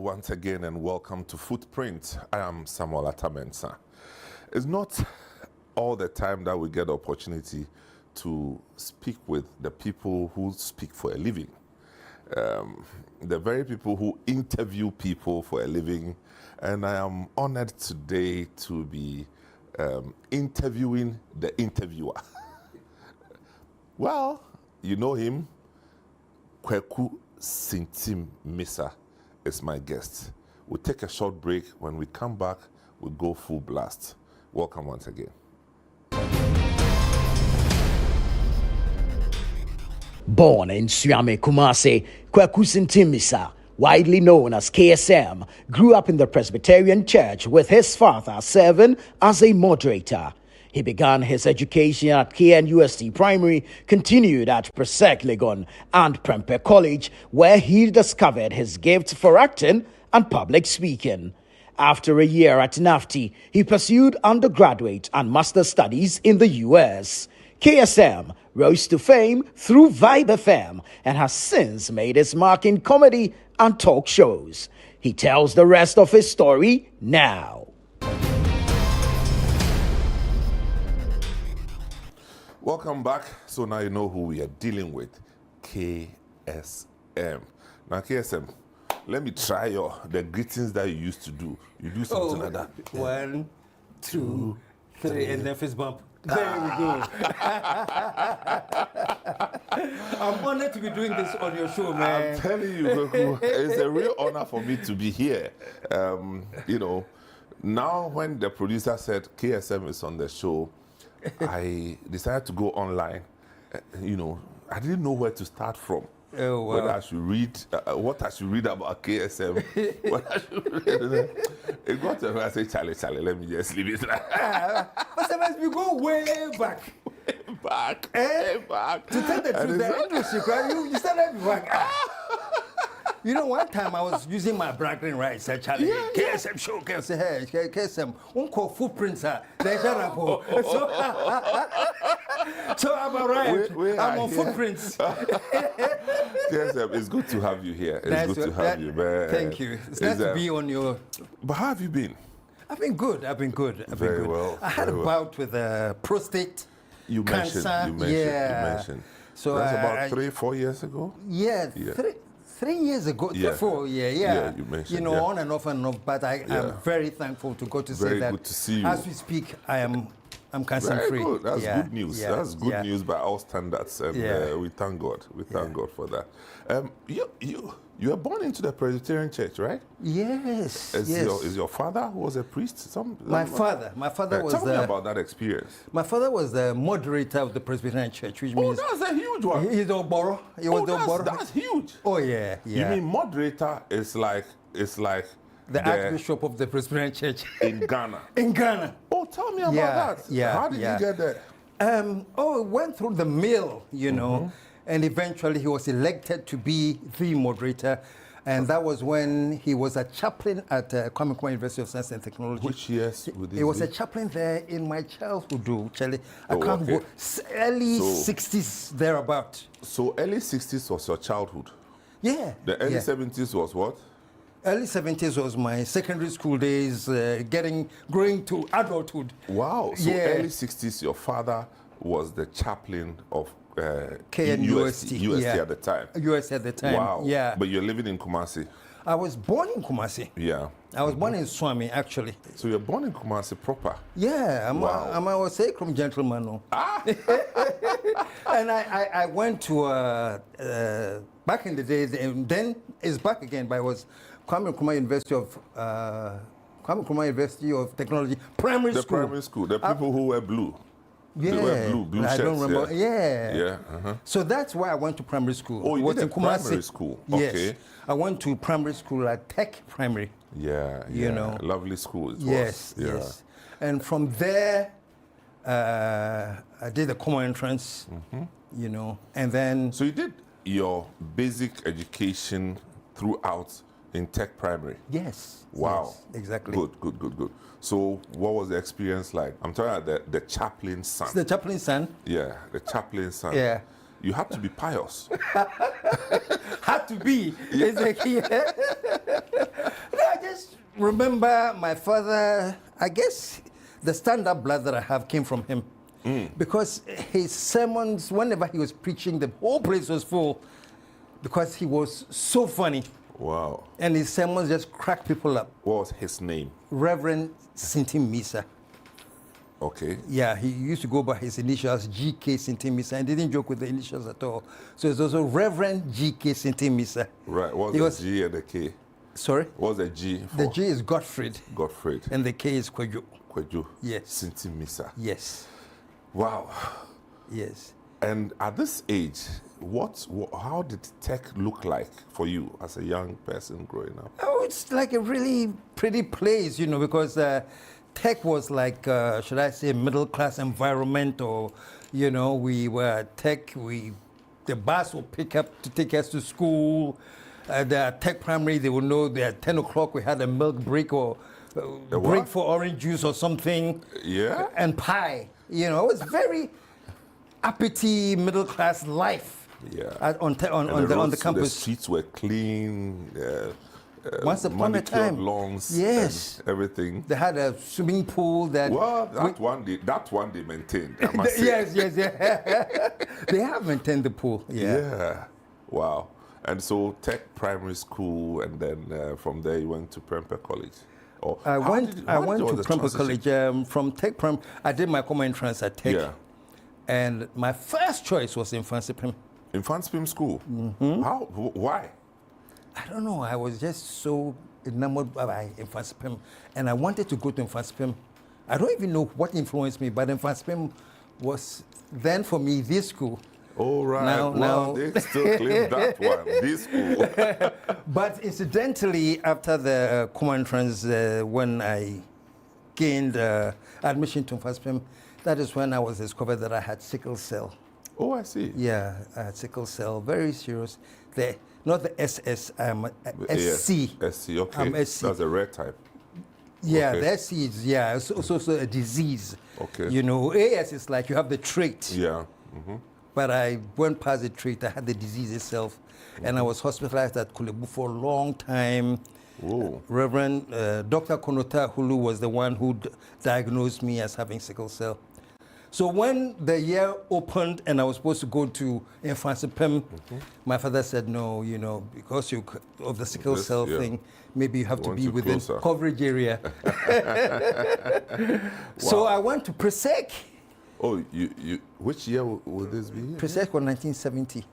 once again and welcome to Footprint. I am Samuel Attah-Mensah. It's not all the time that we get the opportunity to speak with the people who speak for a living. The very people who interview people for a living. And I am honored today to be interviewing the interviewer. Well, you know him, Attah-Mensah is my guest. We'll take a short break. When we come back, we'll go full blast. Welcome once again. Born in Suame, Kumasi, Attah-Mensah, widely known as KSM, grew up in the Presbyterian Church with his father serving as a moderator. He began his education at KNUST Primary, continued at Presec Legon and Prempeh College, where he discovered his gift for acting and public speaking. After a year at NAFTI, he pursued undergraduate and master's studies in the U.S. KSM rose to fame through Vibe FM and has since made his mark in comedy and talk shows. He tells the rest of his story now. Welcome back. So now you know who we are dealing with, KSM. Now KSM, let me try the greetings that you used to do. You do something like that. 1, 2, 3, and then fist bump. There we go. I'm honored to be doing this on your show, man. I'm telling you, Goku, it's a real honor for me to be here. You know, now when the producer said KSM is on the show, I decided to go online. You know, I didn't know where to start from. Oh, wow. Whether I should read, what I should read about KSM. What I should read. It got to me, I said, Charlie, let me just leave it. But sometimes we go way back. Way back. To tell the truth, the industry, you started back. You know, one time I was using my bragging rights, said Charlie, KSM show, KSM, hey, KSM, one call footprints, so I'm arrived. I'm on footprints. KSM, it's good to have you here. It's good to have you, man. Thank you. It's nice to be on your. But how have you been? I've been good. Very well. I had a bout with prostate cancer. You mentioned. So that's about 3-4 years ago? Yeah. 3 years ago, yeah. 4, yeah. Yeah, you mentioned. You know, on and off, but I'm very thankful to God to say that. Very good to see you. As we speak, I'm cancer free. Very good. That's good news. Yeah. That's good news by all standards, and we thank God. We thank God for that. You were born into the Presbyterian Church, right? Yes. Is your father who was a priest? My father was. Tell me about that experience. My father was the moderator of the Presbyterian Church, which means. Oh, that's a huge one. He's the Oboro. He was the Oboro. That's huge. Oh yeah. You mean moderator is like the Archbishop of the Presbyterian Church in Ghana. In Ghana. Oh, tell me about that. Yeah. How did you get there? It went through the mill, you know, and eventually he was elected to be the moderator. And that was when he was a chaplain at Kwame Nkrumah University of Science and Technology. Which years would this He was be? a chaplain there in my childhood, Charlie. I can't go. Early 60s, thereabout. So early 60s was your childhood? Yeah. The early 70s was what? Early 70s was my secondary school days, growing to adulthood. Wow. So early 60s, your father was the chaplain of KNUST at the time. UST at the time. Wow. Yeah. But you're living in Kumasi. I was born in Kumasi. Yeah. I was born in Swami, actually. So you're born in Kumasi proper? Yeah. I'm a sacrum gentleman. No? And I went to, back in the days, and then it's back again, but it was Kwame Nkrumah University of Technology Primary School. The primary school. The people who wear blue. Yeah, they wear blue shirts. I don't remember. Yeah. Uh-huh. So that's why I went to primary school. Oh, you was did in Kumasi. Primary school. Yes. Okay. I went to primary school at Tech Primary. Yeah. You know. Lovely school it yes, was. Yes. And from there, I did the common entrance, you know, and then. So you did your basic education throughout in Tech Primary? Yes. Wow. Yes, exactly. Good. So what was the experience like? I'm talking about the chaplain's son. It's the chaplain's son? Yeah, the chaplain's son. Yeah. You have to be pious. Had to be. It's like, yeah. No, I just remember my father, I guess the stand-up blood that I have came from him. Because his sermons, whenever he was preaching, the whole place was full because he was so funny. Wow. And his sermons just cracked people up. What was his name? Reverend Attah-Mensah. Okay. Yeah, he used to go by his initials, G.K. Attah-Mensah, and didn't joke with the initials at all. So it's also Reverend G.K. Attah-Mensah. Right. What's the G and the K? Sorry? What's the G for? The G is Gottfried. Gottfried. And the K is Kweju. Kweju. Yes. Attah-Mensah. Yes. Wow. Yes. And at this age, how did tech look like for you as a young person growing up? Oh, it's like a really pretty place, because tech was like, should I say, middle-class environment, or, we were tech, the bus would pick up to take us to school. The tech primary, they would know that at 10 o'clock we had a milk break or break for orange juice or something. Yeah. And pie. It was very uppity middle-class life. Yeah. On the campus. The streets were clean. Once upon a time, lawns, yes, and everything. They had a swimming pool that. Well, that one they maintained. I must say. Yes. They have maintained the pool. Yeah. Wow. And so Tech Primary School, and then from there you went to Prempeh College. I went to Prempeh College. From Tech Prim, I did my common entrance at Tech. Yeah. And my first choice was in Fransipim. In Fransipim School? Mm-hmm. How? Why? I don't know. I was just so enamored by Fransipim, and I wanted to go to Fransipim. I don't even know what influenced me, but Fransipim was then for me this school. Oh, right. Now they still claim that one, this school. But incidentally, after the common entrance, when I gained admission to Fransipim, that is when I was discovered that I had sickle cell. Oh, I see. Yeah, I had sickle cell, very serious. Not the SS, I'm SC. SC, okay. I'm SC. That's a rare type. Yeah, okay. the SC is, it's also a disease. Okay. AS is like you have the trait. Yeah. Mm-hmm. But I went past the trait, I had the disease itself. Mm-hmm. And I was hospitalized at Kulebu for a long time. Whoa. Reverend Dr. Konota Hulu was the one who diagnosed me as having sickle cell. So when the year opened and I was supposed to go to Fransipim, my father said, no, because of the sickle cell thing, maybe you have to be within coverage area. So I went to Presec. Oh, you which year would this be? Presec was 1970.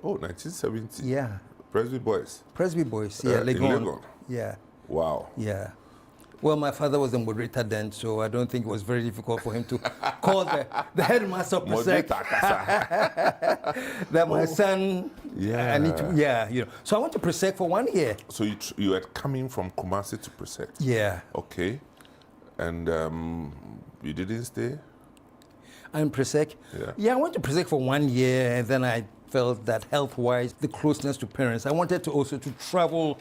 Oh, 1970. Yeah. Presby Boys. Presby Boys, yeah, Legon. Legon. Yeah. Wow. Yeah. Well, my father was a moderator then, so I don't think it was very difficult for him to call the headmaster of Presec that my son. Yeah. I need to. So I went to Presec for 1 year. So you had coming from Kumasi to Presec. Yeah. Okay. And you didn't stay? I'm Presec. Yeah. Yeah, I went to Presec for 1 year, and then I felt that health-wise, the closeness to parents, I wanted to also to travel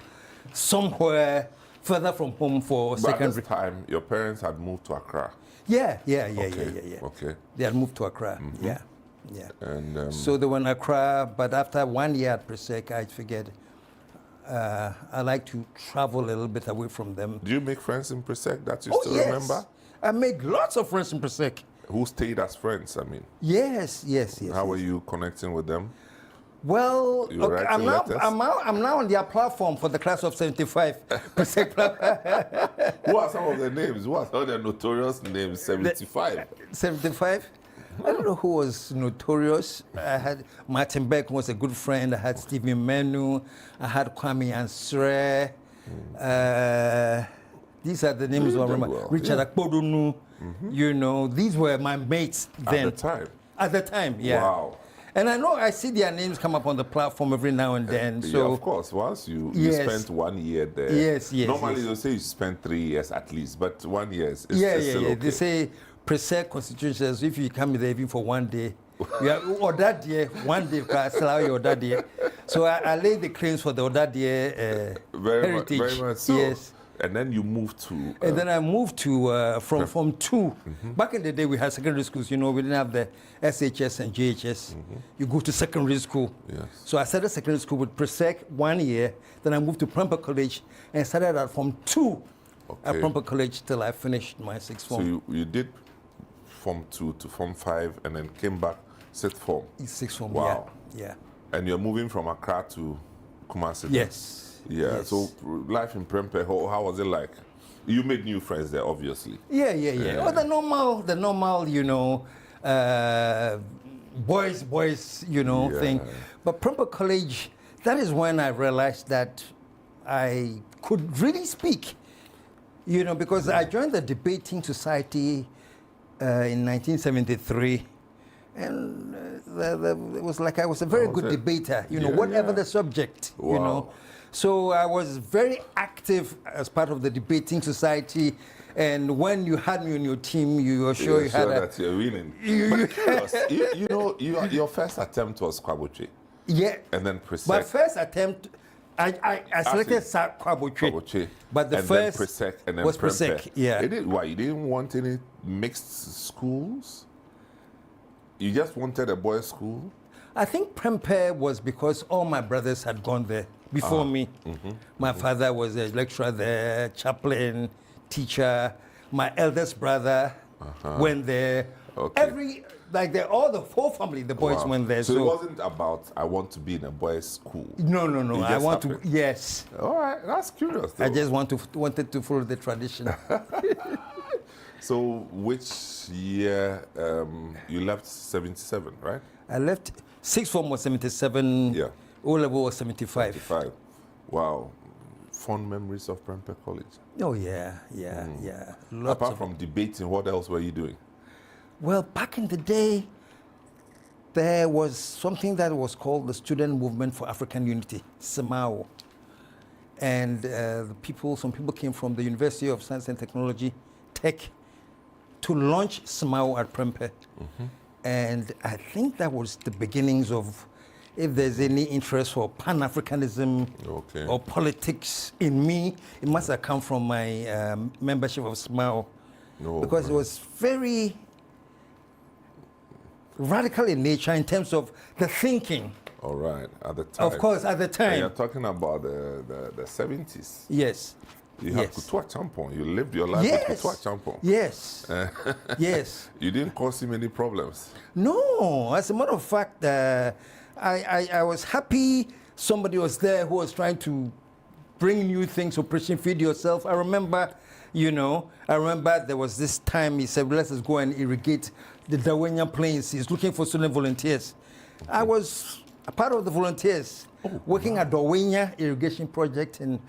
somewhere further from home for secondary. At this time, your parents had moved to Accra. Yeah. Okay. They had moved to Accra. Mm-hmm. Yeah. And so they were in Accra, but after 1 year at Presec, I figured I like to travel a little bit away from them. Do you make friends in Presec that you still remember? I made lots of friends in Presec. Who stayed as friends, I mean? Yes. How were you connecting with them? Well, okay, I'm now on their platform for the class of 75. Who are some of the names? Who are some of the notorious names? 75. 75? I don't know who was notorious. I had Martin Beck was a good friend. I had Stephen Menu. I had Kwame Ansre. These are the names I remember. Well. Richard Akpodunu. These were my mates then. At the time? At the time, yeah. Wow. And I know I see their names come up on the platform every now and then. So yeah, of course. Once you spent 1 year there. Yes. Normally they'll say you spent 3 years at least, but 1 year is still okay. They say Presec constitution says if you come there even for 1 day, or that day, 1 day, or that day. So I laid the claims for the that day heritage. Very much so. Yes. And then you moved to... and then I moved to, from Form 2. Back in the day, we had secondary schools, you know, we didn't have the SHS and JHS. You go to secondary school. Yes. So I started secondary school with Presec 1 year, then I moved to Prempeh College and started at Form 2 at Prempeh College till I finished my sixth form. So you did Form 2 to Form 5 and then came back sixth form? Sixth form, Wow. yeah. And you're moving from Accra to Kumasi? Yes. Yeah, Yes. so life in Prempeh, how was it like? You made new friends there, obviously. Yeah. Oh, the normal, you know, boys, you know, thing. But Prempeh College, that is when I realized that I could really speak, you know, because I joined the debating society in 1973. And it was like I was a very good debater, you know, whatever the subject, you know. So I was very active as part of the debating society, and when you had me on your team, you were sure you had that you're winning. You know, your first attempt was Kwaboche. Yeah. And then Presec. My first attempt, I selected Kwaboche. But the first then Presec and then was Prempeh. Presec. Yeah. Why you didn't want any mixed schools? You just wanted a boys' school? I think Prempeh was because all my brothers had gone there before me. My father was a lecturer there, chaplain, teacher. My eldest brother went there. Okay. All the whole family, the boys went there. So it wasn't about I want to be in a boys' school. No. I want happened. to. Yes. All right, that's curious. Though. I just wanted to follow the tradition. So which year you left? 77, right? I left. Sixth form was 77. Yeah. O level was 75. 75. Wow. Fond memories of Prempeh College. Oh yeah. Lots Apart of from debating, what else were you doing? Well, back in the day, there was something that was called the Student Movement for African Unity, SMAO. And some people came from the University of Science and Technology, Tech, to launch SMAO at Prempeh. And I think that was the beginnings of, if there's any interest for Pan-Africanism or politics in me, it must have come from my membership of SMAO. Because it was very radical in nature in terms of the thinking. All right, at the time. Of course, at the time. And you're talking about the 70s. Yes. You had Kutua Champon. You lived your life with Kutua Champon. Yes. Yes. You didn't cause him any problems. No. As a matter of fact, I was happy somebody was there who was trying to bring new things, Operation Feed Yourself. I remember there was this time he said, let's just go and irrigate the Dawenya Plains. He's looking for student volunteers. I was a part of the volunteers working at Dawenya Irrigation Project in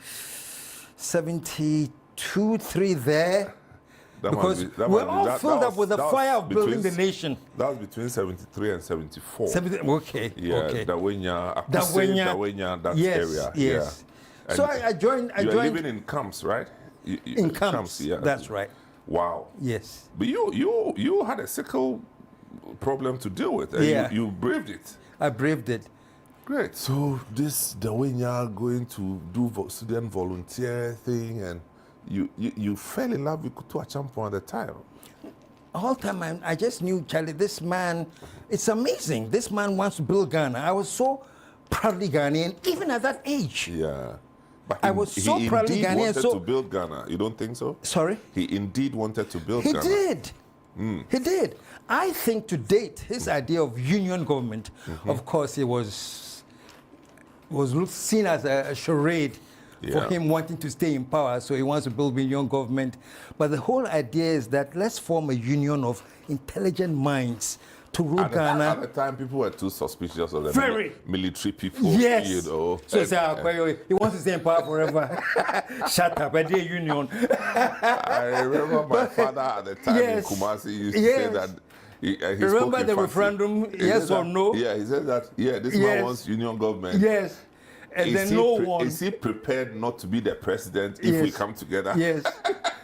72, 3 there. Because we're all filled up with the fire of building the nation. That was between 73 and 74. Okay. Yeah, okay. Dawenya, that area. Yes. Yeah. So I joined. You're living in camps, right? In camps. Yeah. That's right. Wow. Yes. But you had a sickle problem to deal with. And you braved it. I braved it. Great. So this Dawenya going to do student volunteer thing, and you fell in love with Kutua Champon at the time. All the time, I just knew, Charlie, this man, it's amazing. This man wants to build Ghana. I was so proudly Ghanaian, even at that age. Yeah. But I was so proudly Ghanaian. He wanted to build Ghana. You don't think so? Sorry? He indeed wanted to build Ghana. He did. He did. I think to date, his idea of union government, of course, it was seen as a charade for him wanting to stay in power, so he wants to build union government. But the whole idea is that let's form a union of intelligent minds to rule Ghana. At the time, people were too suspicious of the military people. Yes. You know. So he wants to stay in power forever. Shut up, I did union. I remember my father at the time in Kumasi used to say that. He remember the referendum, yes or no? Yeah, he said that, this man wants union government. Yes. And then Is he prepared not to be the president if we come together? Yes.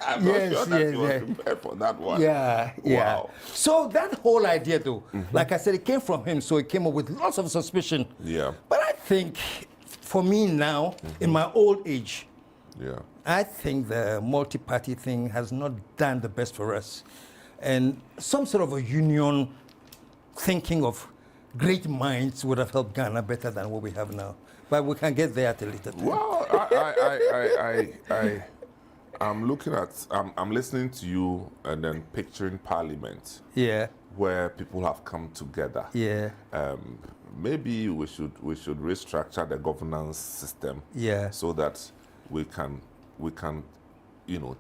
I'm not sure that he was prepared for that one. Yeah. Wow. So that whole idea, though, like I said, it came from him, so it came up with lots of suspicion. Yeah. But I think, for me now, in my old age, I think the multi-party thing has not done the best for us. And some sort of a union thinking of great minds would have helped Ghana better than what we have now. But we can get there at a later time. Well, I'm looking at, I'm listening to you and then picturing Parliament. Yeah. Where people have come together. Yeah. Maybe we should restructure the governance system. Yeah. So that we can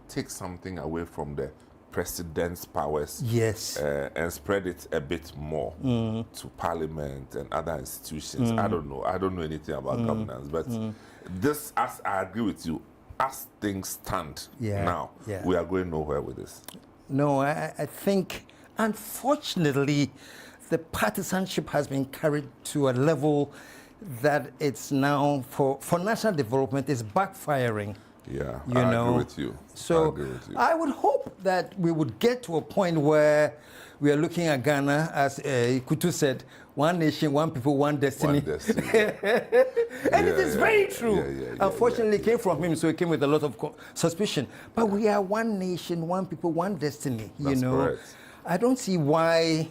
take something away from the president's powers. Yes. And spread it a bit more to Parliament and other institutions. I don't know anything about governance, but this, as I agree with you, as things stand now, we are going nowhere with this. No, I think, unfortunately, the partisanship has been carried to a level that it's now, for national development, is backfiring. Yeah, I agree with you. So I would hope that we would get to a point where we are looking at Ghana, as Kutu said, one nation, one people, one destiny. One destiny. And it is very true. Unfortunately, it came from him, so it came with a lot of suspicion. But we are one nation, one people, one destiny. That's correct. I don't see why.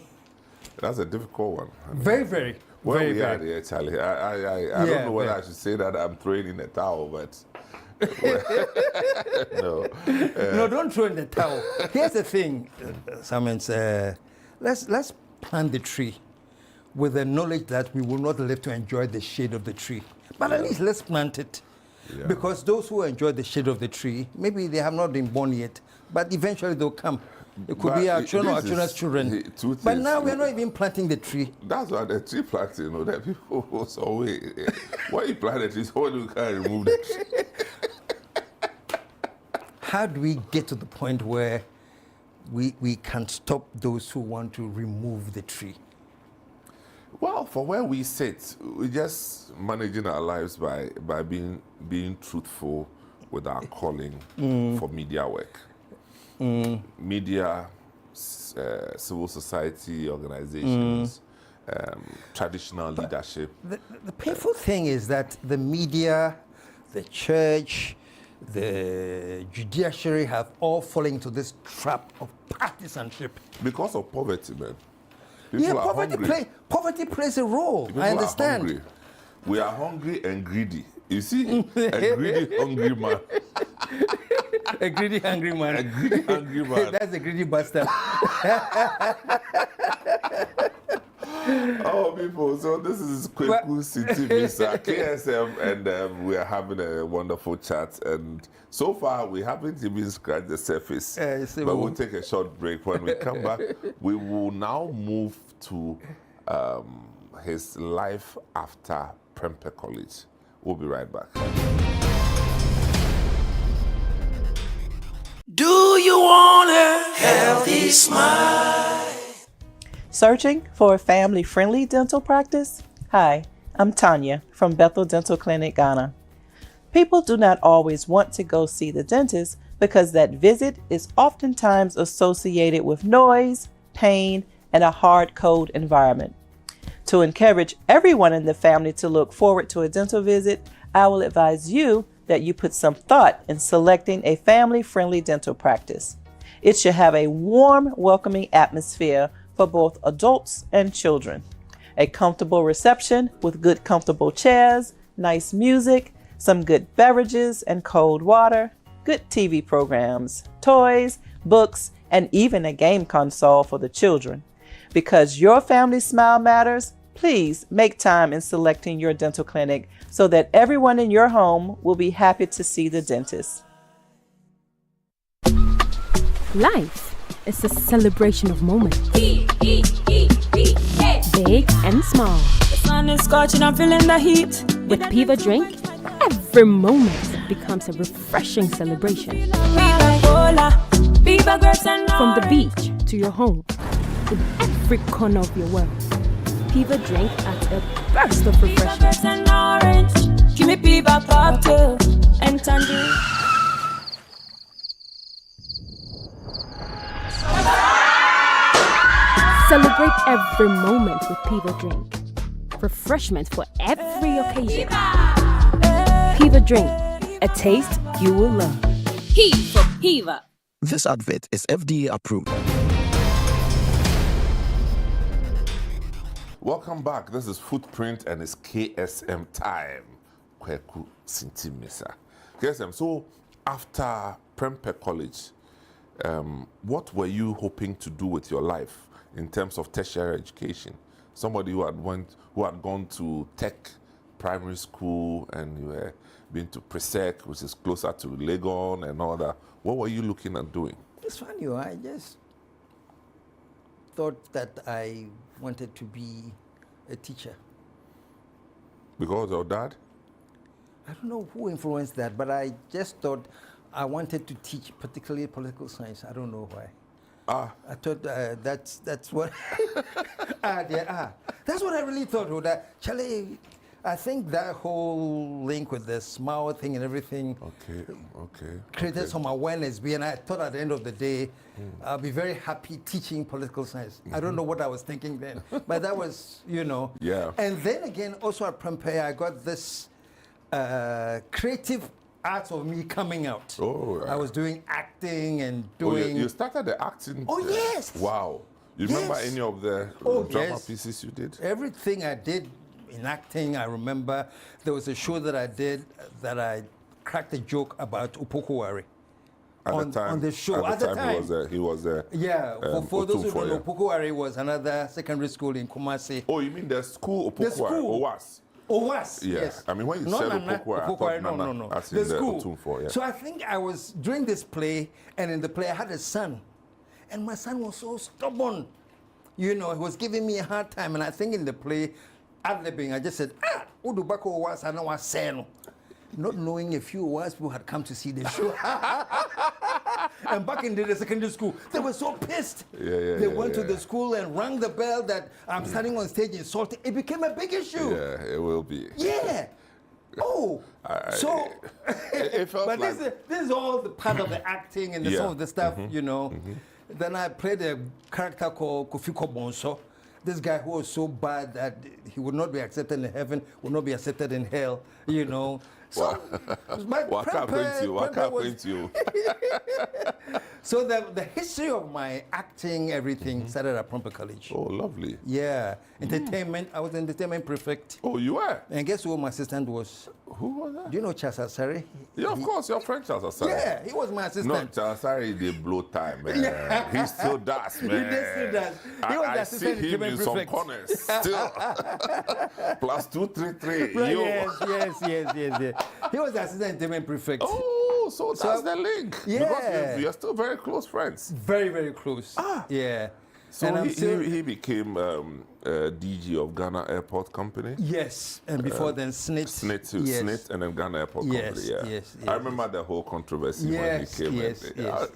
That's a difficult one. Very, very. Where very, we are there, Charlie. I don't know whether I should say that I'm throwing in the towel, but. No. No, don't throw in the towel. Here's the thing, Samens. Let's plant the tree with the knowledge that we will not live to enjoy the shade of the tree. But at least let's plant it. Yeah. Because those who enjoy the shade of the tree, maybe they have not been born yet, but eventually they'll come. It could be our children or our children's children. But now we're not even planting the tree. That's why the tree planting, that people was always, why you plant the tree, so you can't remove the tree. How do we get to the point where we can stop those who want to remove the tree? Well, for where we sit, we're just managing our lives by being truthful with our calling for media work. Media, civil society organizations, traditional leadership. The painful thing is that the media, the church, the judiciary have all fallen into this trap of partisanship. Because of poverty, man. Poverty plays a role. People I understand. Are hungry. We are hungry and greedy. You see, a greedy, hungry man. A greedy, hungry man. A greedy, hungry man. That's a greedy bastard. Oh, people, so this is Kweku City Mr. KSM, and we are having a wonderful chat. And so far, we haven't even scratched the surface. But we'll take a short break. When we come back, we will now move to his life after Prempeh College. We'll be right back. Do you want a healthy smile? Searching for a family-friendly dental practice? Hi, I'm Tanya from Bethel Dental Clinic, Ghana. People do not always want to go see the dentist because that visit is oftentimes associated with noise, pain, and a hard, cold environment. To encourage everyone in the family to look forward to a dental visit, I will advise you that you put some thought in selecting a family-friendly dental practice. It should have a warm, welcoming atmosphere for both adults and children. A comfortable reception with good, comfortable chairs, nice music, some good beverages and cold water, good TV programs, toys, books, and even a game console for the children. Because your family smile matters, please make time in selecting your dental clinic so that everyone in your home will be happy to see the dentist. Life is a celebration of moments. Big and small. The sun is scorching, I'm feeling the heat. With Piva Drink, every moment becomes a refreshing celebration. From the beach to your home, in every corner of your world, Piva Drink adds a burst of refreshment. And orange, give me Piva cocktail and tangerine. Celebrate every moment with Piva Drink. Refreshment for every occasion. Piva Drink, a taste you will love. P for Piva. This advert is FDA approved. Welcome back. This is Footprint and it's KSM time. Kweku Sintimisa. KSM, so after Prempeh College, what were you hoping to do with your life in terms of tertiary education? Somebody who had gone to Tech primary school and you were been to Presec, which is closer to Legon and all that. What were you looking at doing? It's funny, I just thought that I wanted to be a teacher. Because of your dad? I don't know who influenced that, but I just thought I wanted to teach, particularly political science. I don't know why. I thought that's what. That's what I really thought. That Charlie, I think that whole link with the smile thing and everything. Created some awareness. And I thought at the end of the day, I'll be very happy teaching political science. I don't know what I was thinking then, but that was, Yeah. And then again, also at Prempeh, I got this creative art of me coming out. Oh, right. I was doing acting and doing. You started the acting. Oh, yes. Wow. You remember Yes. any of the drama yes. pieces you did? Everything I did in acting, I remember there was a show that I did that I cracked a joke about Upokuwari. At the time, on the show. At the time, he was there. Yeah, for those who don't know, yeah. Upokuwari was another secondary school in Kumasi. Oh, you mean the school The Opokuwari? school. OWAS? OWAS, Yeah. yes. I mean, when you Not said Nana, Opokuwari, I thought Opokuwari, Nana, no. as The in the school. Otumfuo, yeah. So I think I was doing this play, and in the play I had a son, and my son was so stubborn. He was giving me a hard time, and I think in the play, ad-libbing, I just said, Udubako OWAS, I know I said. Not knowing a few OWAS people had come to see the show. And back in the secondary school, they were so pissed. They went to the school and rang the bell that I'm standing on stage insulting. It became a big issue. Yeah, it will be. Yeah. Oh. So, it felt but like... this is all the part of the acting and some of the stuff, Then I played a character called Kofiko Bonso. This guy who was so bad that he would not be accepted in heaven, would not be accepted in hell, So, What happened to you? So the history of my acting, everything started at Prempeh College. Oh, lovely. Yeah, entertainment. I was an entertainment prefect. Oh, you were? And guess who my assistant was? Who was that? Do you know Charles Asari? Yeah, of course, your friend Charles Asari. Yeah, he was my assistant. No, Charles Asari, they blow time, man. Yeah. He still does, man. He still does. He was the I assistant see him entertainment in some prefect. corners, still. Plus 233. Right, Yo. yes. He was the assistant entertainment prefect. Oh, so that's the link. Yeah. Because you're still very close friends. Very, very close. Yeah. So And I'm still- he became DG of Ghana Airport Company. Yes, and before then SNIT. Yes. SNIT and then Ghana Airport Yes, Company. Yeah. yes, I yes. remember the whole controversy Yes, when he came.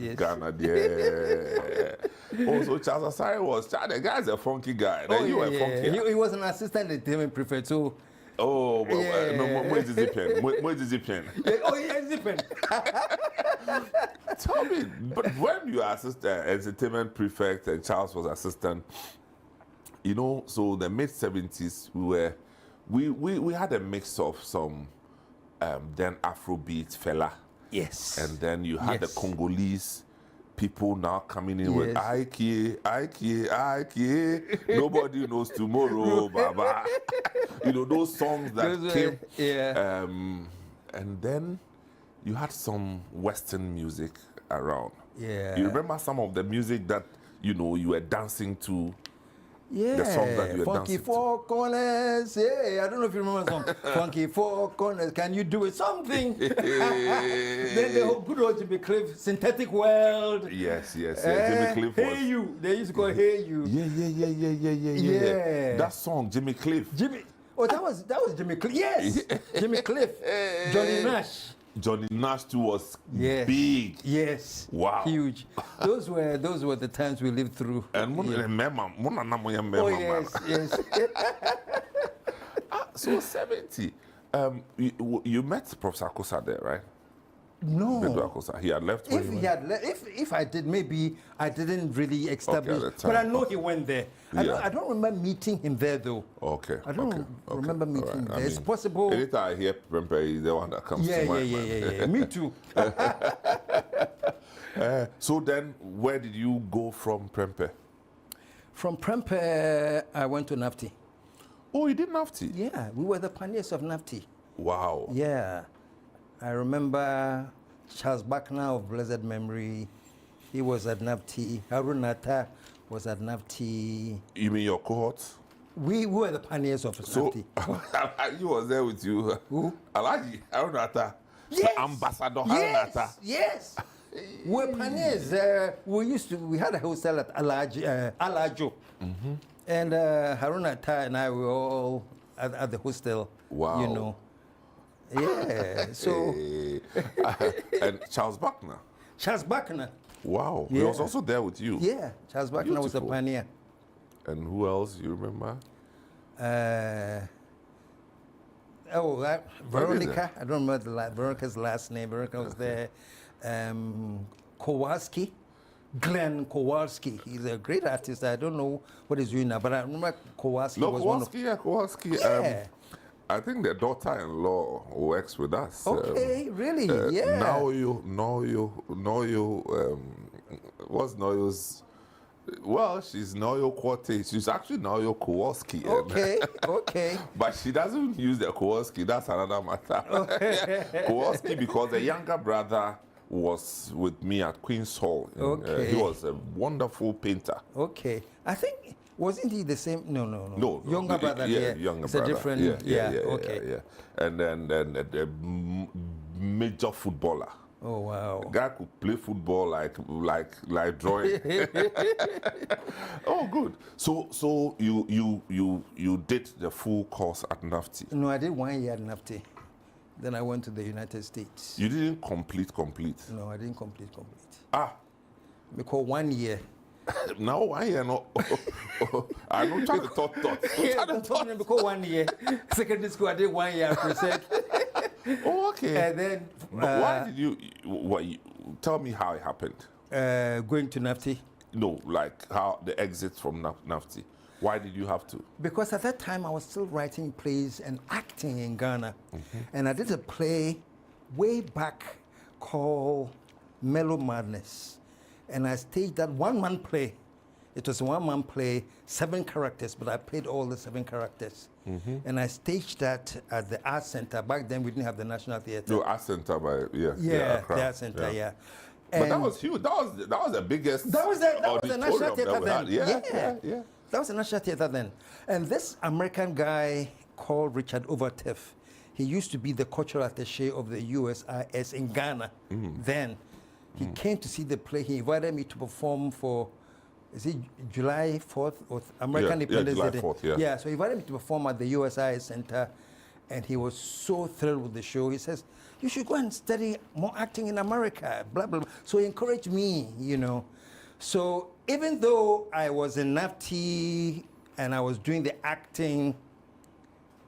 yes. Ghana, yeah. Also, Charles Asari the guy's a funky guy. Then you were funky. He was an assistant entertainment prefect, so. Oh, well, Yeah. no, where's the pen? Where's the pen? Oh, yeah, different. Tell me, but when you are assistant entertainment prefect and Charles was assistant, so the mid-70s we had a mix of some then Afrobeat fella. Yes. And then you had the Yes. Congolese people now coming in with Yes. Ike. Nobody knows tomorrow, Baba. Those songs that Those were- came. yeah. And then you had some Western music around. Yeah. You remember some of the music that you were dancing to? Yeah, The songs that you were Funky dancing to. Four Corners. Yeah, I don't know if you remember the song. Funky Four Corners. Can you do it? Something. Then the whole good old Jimmy Cliff, Synthetic World. Yes. Jimmy Cliff was. Hey You. They used to call Hey You. Yeah. Yeah. That song, Jimmy Cliff. Jimmy. Oh, that was Jimmy Cliff. Yes, Jimmy Cliff. Johnny Nash. Johnny Nash too was Yes. big. Yes. Wow. Huge. Those were the times we lived through. And Oh yes. So 70. You met Professor Kosa there, right? No. He had left when If you he went? had if I did, maybe I didn't really establish. at the But I time. know he went there. Yeah. I don't remember meeting him there though. Okay. I don't okay, remember all meeting him right. there. It's possible. Anytime I hear Prempeh, he's the one that comes Yeah, to yeah, mind. yeah. Me too. So then, where did you go from Prempeh? From Prempeh, I went to NAFTI. Oh, you did NAFTI? Yeah, we were the pioneers of NAFTI. Wow. Yeah, I remember Charles Buckner of blessed memory. He was at NAFTI. Harun Attah was at NAFTI. You mean your cohorts? We were the pioneers of So, NAFTI. you was there with you. Who? Alaji, Harun Attah. Yes. Ambassador Harun Attah. Yes. We're pioneers. We had a hostel at Alajo. And Harun Attah and I were all at the hostel. Wow. You know. Yeah. So And Charles Buckner. Charles Buckner. Wow. He Yeah. was also there with you. Yeah. Charles Buckner was a Beautiful. pioneer. And who else you remember? Veronica. I don't remember Veronica's last name. Veronica was there. Kowalski. Glenn Kowalski. He's a great artist. I don't know what he's doing now, but I remember Kowalski No, was Kowalski. Yeah. I think the daughter-in-law works with us. Okay, really? Yeah. Now you. What's Noyo's? Well, she's Noyo Quartet. She's actually Noyo Kowalski. Okay. But she doesn't use the Kowalski. That's another matter. Kowalski, because the younger brother was with me at Queen's Hall. Okay. He was a wonderful painter. Okay. I think, wasn't he the same? No. No, Younger brother. Yeah, younger it's brother. a different. Okay. Yeah. And then the major footballer. Oh wow. The guy could play football like drawing. Oh, good. So you did the full course at NAFTI. No, I did 1 year at NAFTI. Then I went to the United States. You didn't complete. No, I didn't complete. Ah, Because 1 year. now 1 year no. I don't try to talk. Yeah, because 1 year. Secondary school, I did 1 year present. Oh, okay. And then But why did you? Tell me how it happened. going to NAFTI. No, like how the exit from NAFTI. Why did you have to? Because at that time I was still writing plays and acting in Ghana. And I did a play way back called Mellow Madness. And I staged that one-man play. It was a one-man play, 7 characters, but I played all the 7 characters. And I staged that at the Art Center. Back then we didn't have the National Theatre. No, Art Center, The Art Center, yeah. But that And was huge. That was the biggest. That was the National auditorium Theatre that we then. had. Yeah. That was the National Theatre then. And this American guy called Richard Overteff, he used to be the cultural attaché of the USIS in Ghana then. He came to see the play. He invited me to perform for, is it July 4th or American Independence July Day? 4th, yeah. Yeah, so he invited me to perform at the USIS Center, and he was so thrilled with the show. He says, you should go and study more acting in America, blah, blah, blah. So he encouraged me, you know. So even though I was in NAFTI and I was doing the acting,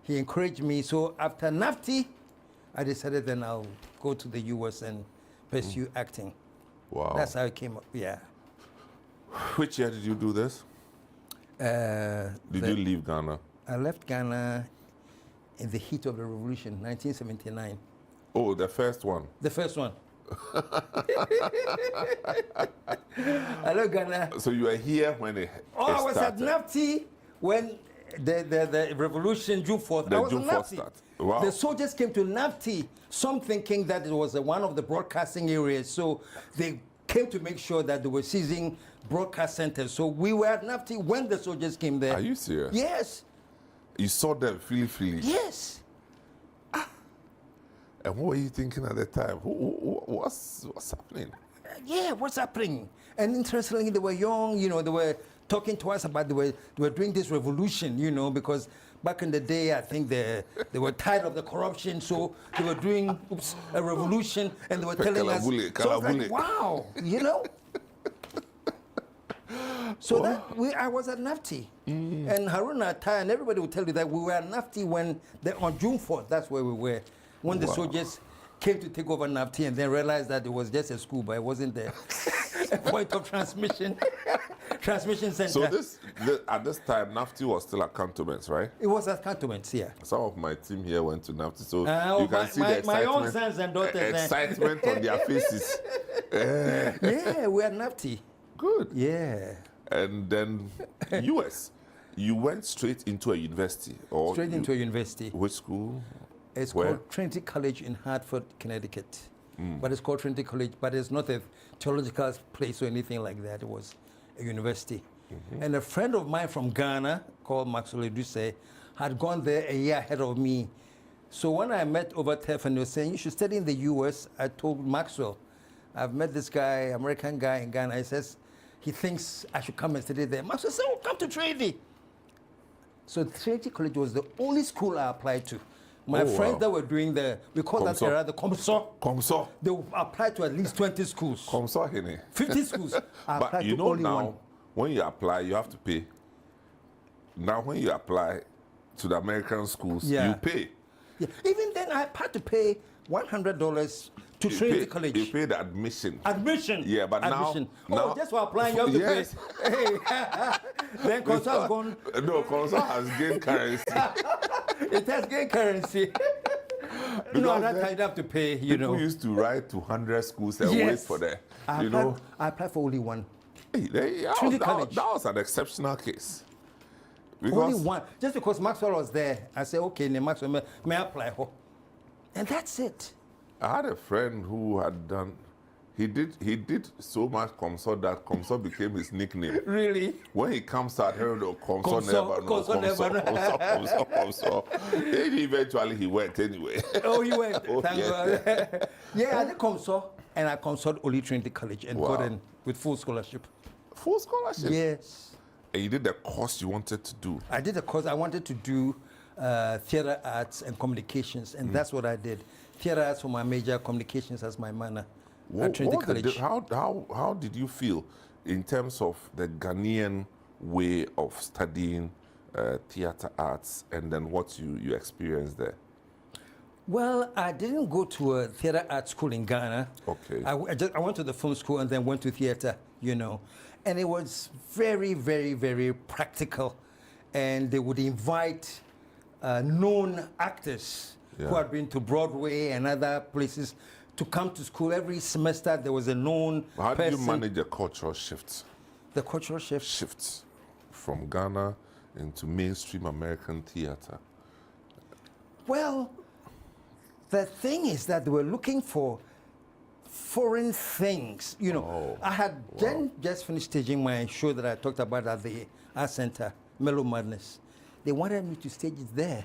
he encouraged me. So after NAFTI, I decided then I'll go to the US and pursue acting. Wow. That's how it came up, yeah. Which year did you do this? Did you leave Ghana? I left Ghana in the heat of the revolution, 1979. Oh, the first one. The first one. I left Ghana. So you were here when it I was started. at NAFTI when the revolution, June 4th. The I was June at 4th NAFTI. start. Wow. The soldiers came to NAFTI, some thinking that it was one of the broadcasting areas. So they came to make sure that they were seizing broadcast centers. So we were at NAFTI when the soldiers came there. Are you serious? Yes. You saw them freely. Yes. And what were you thinking at the time? What's happening? Yeah, what's happening? And interestingly, they were young, you know, they were talking to us about they were doing this revolution, you know, because back in the day, I think they were tired of the corruption, so they were doing a revolution, and they were telling us, so I was like, wow, you know? So I was at NAFTI, and Harun Attah and everybody would tell you that we were at NAFTI on June 4th, that's where we were, when the soldiers came to take over NAFTI and then realized that it was just a school, but it wasn't a point of transmission center. So at this time, NAFTI was still at cantonments, right? It was at cantonments, yeah. Some of my team here went to NAFTI, so you can see my the excitement, own sons and daughters, excitement on their faces. Yeah, we had NAFTI. Good. Yeah. And then US, you went straight into a university, or Straight into a university. Which school? It's Where? called Trinity College in Hartford, Connecticut. But it's called Trinity College, but it's not a theological place or anything like that. It was a university. And a friend of mine from Ghana called Maxwell Eduse had gone there a year ahead of me. So when I met over TEF and they were saying, you should study in the US, I told Maxwell, I've met this guy, American guy in Ghana. He says, he thinks I should come and study there. Maxwell said, oh, come to Trinity. So Trinity College was the only school I applied to. My friends that were doing we call that era the COMSO. They applied to at least 20 schools. COMSO, Hene. 50 schools. I But applied you to know only now, one. when you apply, you have to pay. Now, when you apply to the American schools, Yeah. you pay. Yeah. Even then, I had to pay $100 to Trinity College. You pay the admission. Admission. Yeah, but Admission. now just for applying, you have to yes. pay. Hey. Then COMSO has gone. No, COMSO has gained currency. It has gained currency. No, that I'd have to pay, you know. People used to write to 100 schools and wait for that. I applied for only one. Hey, Trinity College. That was an exceptional case. Only one. Just because Maxwell was there, I said, okay, Maxwell, may I apply? And that's it. I had a friend who had done, he did so much COMSO that COMSO became his nickname. Really? When he comes out, here, COMSO COMSO never knows. COMSO. COMSO. Then eventually he went anyway. Oh, he went. Oh, Thank yes. God. Yeah, I did COMSO, and I consulted only Trinity College and got in with full scholarship. Full scholarship? Yes. And you did the course you wanted to do? I did a course. I wanted to do theater arts and communications, and that's what I did. Theater arts for my major, communications as my minor at Trinity College. How did you feel in terms of the Ghanaian way of studying theater arts and then what you experienced there? Well, I didn't go to a theater art school in Ghana. Okay. I went to the film school and then went to theater, you know. And it was very, very, very practical. And they would invite known actors who had been to Broadway and other places to come to school. Every semester there was a known How person. do you manage the cultural shifts? The cultural shift? Shifts from Ghana into mainstream American theater. Well, the thing is that they were looking for foreign things. You know, I had then just finished staging my show that I talked about at the Art Center, Mellow Madness. They wanted me to stage it there.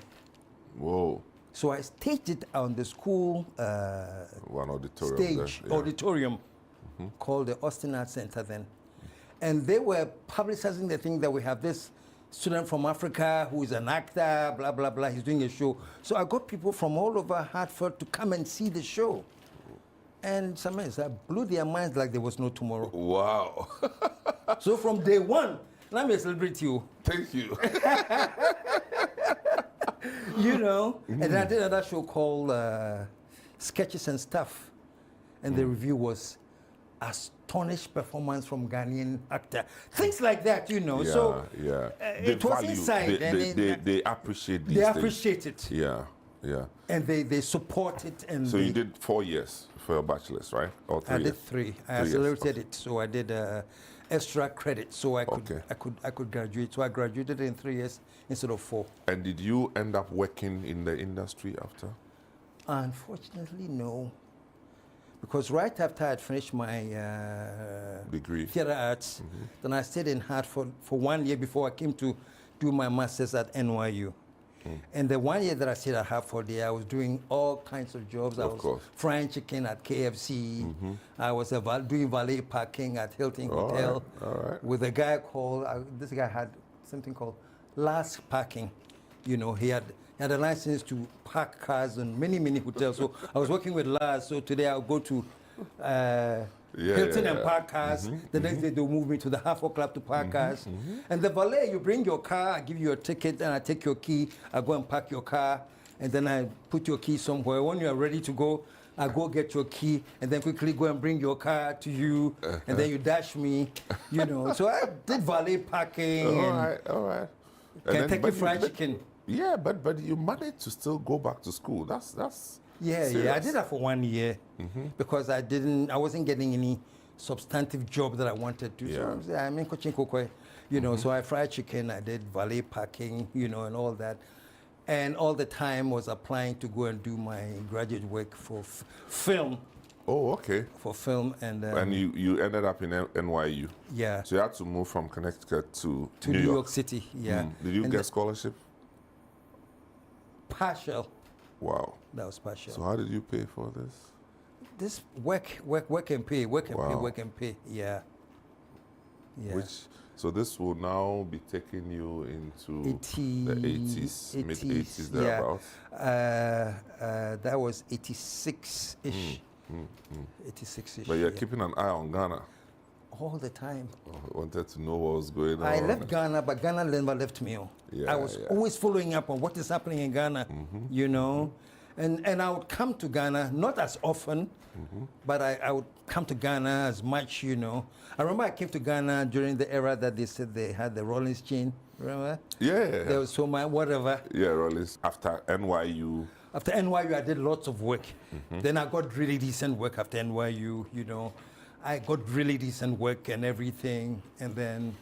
Whoa. So I staged it on the school One auditorium stage, there, yeah. auditorium, called the Austin Art Center then. And they were publicizing the thing that we have this student from Africa who is an actor, blah, blah, blah. He's doing a show. So I got people from all over Hartford to come and see the show. And sometimes I blew their minds like there was no tomorrow. Wow. So from day one, let me celebrate you. Thank you. You know, and then I did another show called Sketches and Stuff. And the review was astonished performance from Ghanaian actor. Things like that, you know. Yeah, so yeah. it was inside. They appreciate these They things. appreciate it. Yeah, yeah. And they support it. And So you did 4 years for your bachelor's, right? Or 3 I years? did 3. I 3 years, accelerated it, so I did extra credit, so I could graduate. So I graduated in 3 years instead of 4. And did you end up working in the industry after? Unfortunately, no. Because right after I'd finished my Degree. theater arts, then I stayed in Hartford for 1 year before I came to do my master's at NYU. And the 1 year that I stayed at Hartford there, I was doing all kinds of jobs. I was frying chicken at KFC. I was doing valet parking at Hilton Hotel with a guy called, this guy had something called Last Parking. You know, he had a license to park cars in many, many hotels. So I was working with Lars. So today I'll go to Hilton and park cars. The next day they'll move me to the Hartford Club to park cars. And the valet, you bring your car, I give you a ticket, and I take your key. I go and park your car, and then I put your key somewhere. When you are ready to go, I go get your key and then quickly go and bring your car to you, and then you dash me, you know. So I did valet parking. All right. Kentucky Fried Chicken. Yeah, but you managed to still go back to school. That's Yeah, serious. I did that for 1 year because I wasn't getting any substantive job that I wanted to. Yeah. So I'm in Cochin Kokwe, you know, so I fried chicken, I did valet parking, you know, and all that. And all the time was applying to go and do my graduate work for film. Oh, okay. For film and you ended up in NYU. Yeah. So you had to move from Connecticut to New York City. Yeah. Did you And get scholarship? Partial. Wow. That was partial. So how did you pay for this? This work and pay. Yeah. Yeah. So this will now be taking you into the 80s, mid-80s, yeah. thereabouts? That was 86-ish. 86-ish. But you're yeah. keeping an eye on Ghana. All the time. I wanted to know what was going on. I left Ghana, but Ghana never left me. Yeah, I was yeah. always following up on what is happening in Ghana, you know. And I would come to Ghana, not as often, but I would come to Ghana as much, you know. I remember I came to Ghana during the era that they said they had the Rollins chain, remember? Yeah. There was so much, whatever. Yeah, Rollins. After NYU. After NYU, I did lots of work. Then I got really decent work after NYU, you know. I got really decent work and everything. And then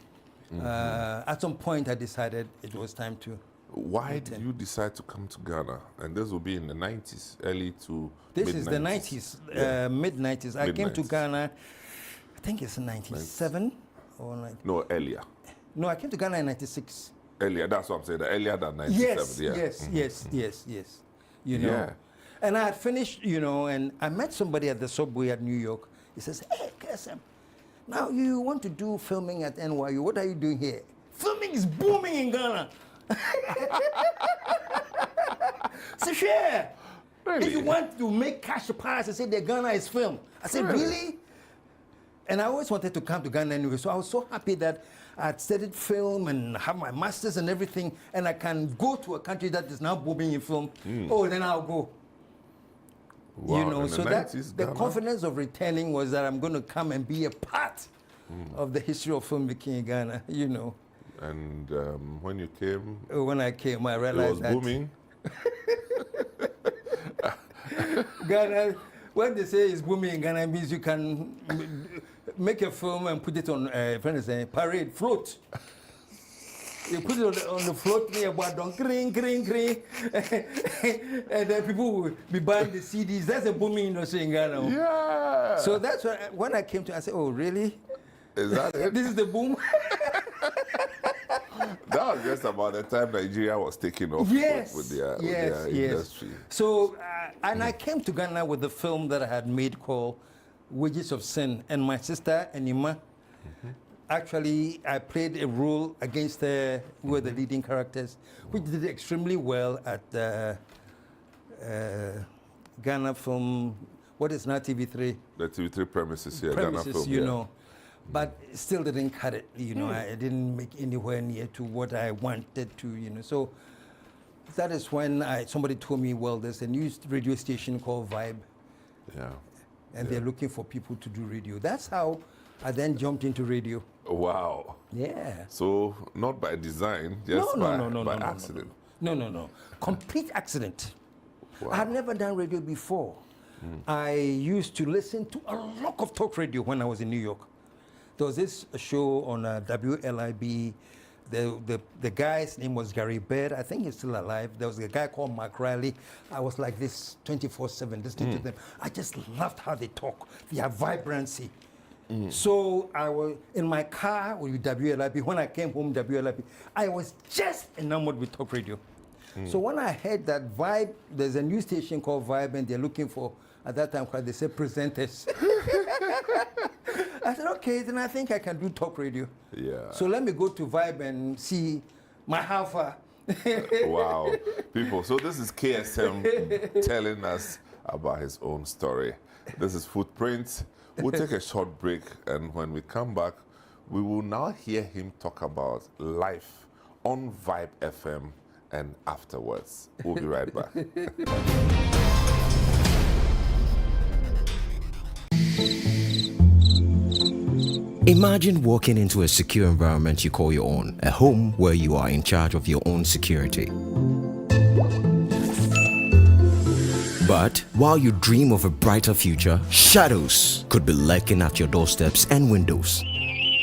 at some point, I decided it was time to. Why did you decide to come to Ghana? And this will be in the 90s, early to This mid-90s. is the 90s, Yeah. mid-90s. I came to Mid-90s. Ghana, I think it's 97 or 90. No, earlier. No, I came to Ghana in 96. Earlier, that's what I'm saying. Earlier than 97. Yes. You know. Yeah. And I had finished, you know, and I met somebody at the subway at New York. He says, hey, KSM, now you want to do filming at NYU. What are you doing here? Filming is booming in Ghana. So share. Really? If you want to make cash pass, I said the Ghana is film. I said, really? And I always wanted to come to Ghana anyway. So I was so happy that I had studied film and have my masters and everything, and I can go to a country that is now booming in film. Oh, then I'll go. Wow, You know, in so the that 90s, the Ghana? confidence of returning was that I'm going to come and be a part of the history of filmmaking in Ghana, you know. And when you came, When I came, I it realized was that booming. Ghana, when they say it's booming in Ghana, it means you can make a film and put it on, parade, float. You put it on the float near Badon, green, and then people will be buying the CDs. That's a booming industry in Ghana. Yeah. So that's when I came to, I said, oh, really? Is that it? This is the boom? That was just about the time Nigeria was taking off Yes, with their yes. industry. So, and I came to Ghana with the film that I had made called Wages of Sin, and my sister, Enima, actually, I played a role against her, who were the leading characters, which did extremely well at Ghana Film, what is now TV3? The TV3 premises here, Premises, Ghana Film. you yeah. know. But it still didn't cut it, you know. I didn't make anywhere near to what I wanted to, you know. So that is when somebody told me, well, there's a new radio station called Vibe, Yeah. and they're looking for people to do radio. That's how I then jumped into radio. Wow. Yeah. So not by design, just by accident. No. Complete accident. Wow. I had never done radio before. I used to listen to a lot of talk radio when I was in New York. There was this show on WLIB. The guy's name was Gary Baird. I think he's still alive. There was a guy called Mark Riley. I was like this 24/7 listening to them. I just loved how they talk, their vibrancy. So I was in my car with WLIB. When I came home, WLIB, I was just enamored with talk radio. So when I heard that Vibe, there's a new station called Vibe, and they're looking for, at that time, they said presenters. I said, okay, then I think I can do talk radio. Yeah. So let me go to Vibe and see my how far. Wow. People, so this is KSM telling us about his own story. This is Footprints. We'll take a short break, and when we come back, we will now hear him talk about life on Vibe FM and afterwards. We'll be right back. Imagine walking into a secure environment you call your own, a home where you are in charge of your own security. But while you dream of a brighter future, shadows could be lurking at your doorsteps and windows.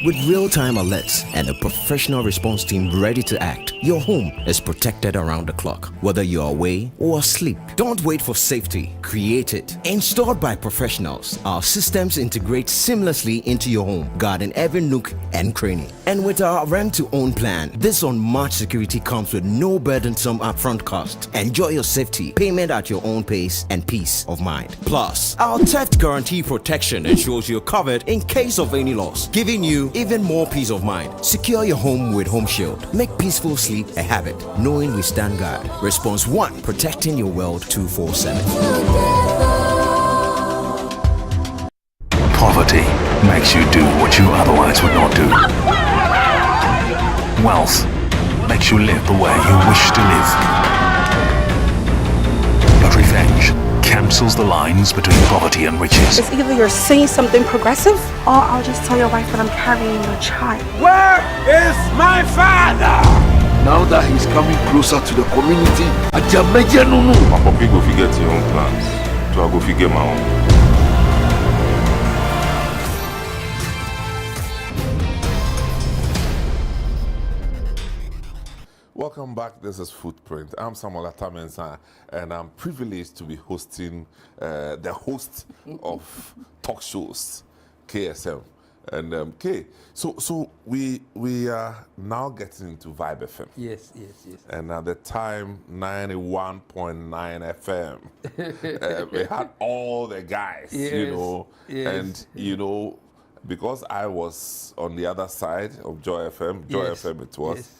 With real-time alerts and a professional response team ready to act, your home is protected around the clock, whether you're away or asleep. Don't wait for safety. Create it. Installed by professionals, our systems integrate seamlessly into your home, guarding every nook and cranny. And with our rent-to-own plan, this unmatched security comes with no burdensome upfront cost. Enjoy your safety, payment at your own pace, and peace of mind. Plus, our theft guarantee protection ensures you're covered in case of any loss, giving you even more peace of mind. Secure your home with Home Shield. Make peaceful sleep a habit, knowing we stand guard. Response 1, protecting your world 24/7. Poverty makes you do what you otherwise would not do. Wealth makes you live the way you wish to live. But revenge cancels the lines between poverty and riches. It's either you're saying something progressive, or I'll just tell your wife that I'm carrying your child. Where is my father? Now that he's coming closer to the community, Attah-Mensah no. My puppy go figure your own plans, so I go figure my own. Welcome back. This is Footprint. I'm Samuel Attah-Mensah, and I'm privileged to be hosting the host of talk shows, KSM. And so we are now getting into Vibe FM. Yes. And at the time, 91.9 FM. We had all the guys, you know, and because I was on the other side of Joy FM, FM it was. Yes.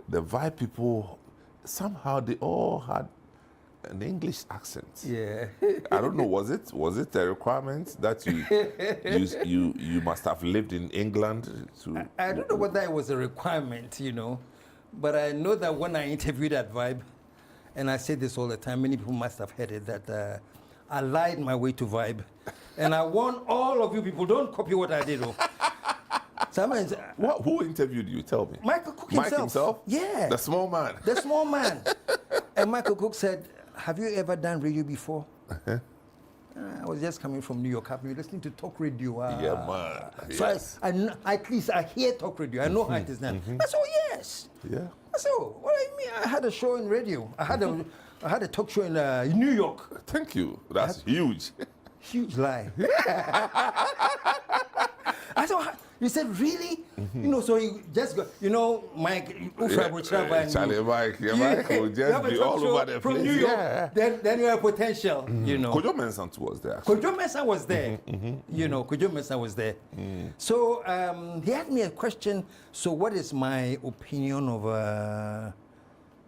The Vibe people, somehow they all had an English accent. Yeah. I don't know, was it a requirement that you must have lived in England to? I don't know whether it was a requirement, but I know that when I interviewed at Vibe, and I say this all the time, many people must have heard it, that I lied my way to Vibe. And I warn all of you people, don't copy what I did. Sometimes, who interviewed you? Tell me. Michael Cook Mike himself? Yeah. The small man. The small man. And Michael Cook said, have you ever done radio before? I was just coming from New York. I've been listening to talk radio. Yeah, man. So yes. at least I hear talk radio. I know how it is now. I said, oh, yes. Yeah. I said, oh, what do you mean? I had a show in radio. I had a talk show in New York. Thank you. That's huge. Huge lie. I said, you said, really? So you just go, Mike, Charlie Mike, Mike will just be all over the from place. New York, Yeah. then you have potential, Kojo Mensah was there. Kojo Mensah was there. Kojo Mensah was there. So he asked me a question. So what is my opinion of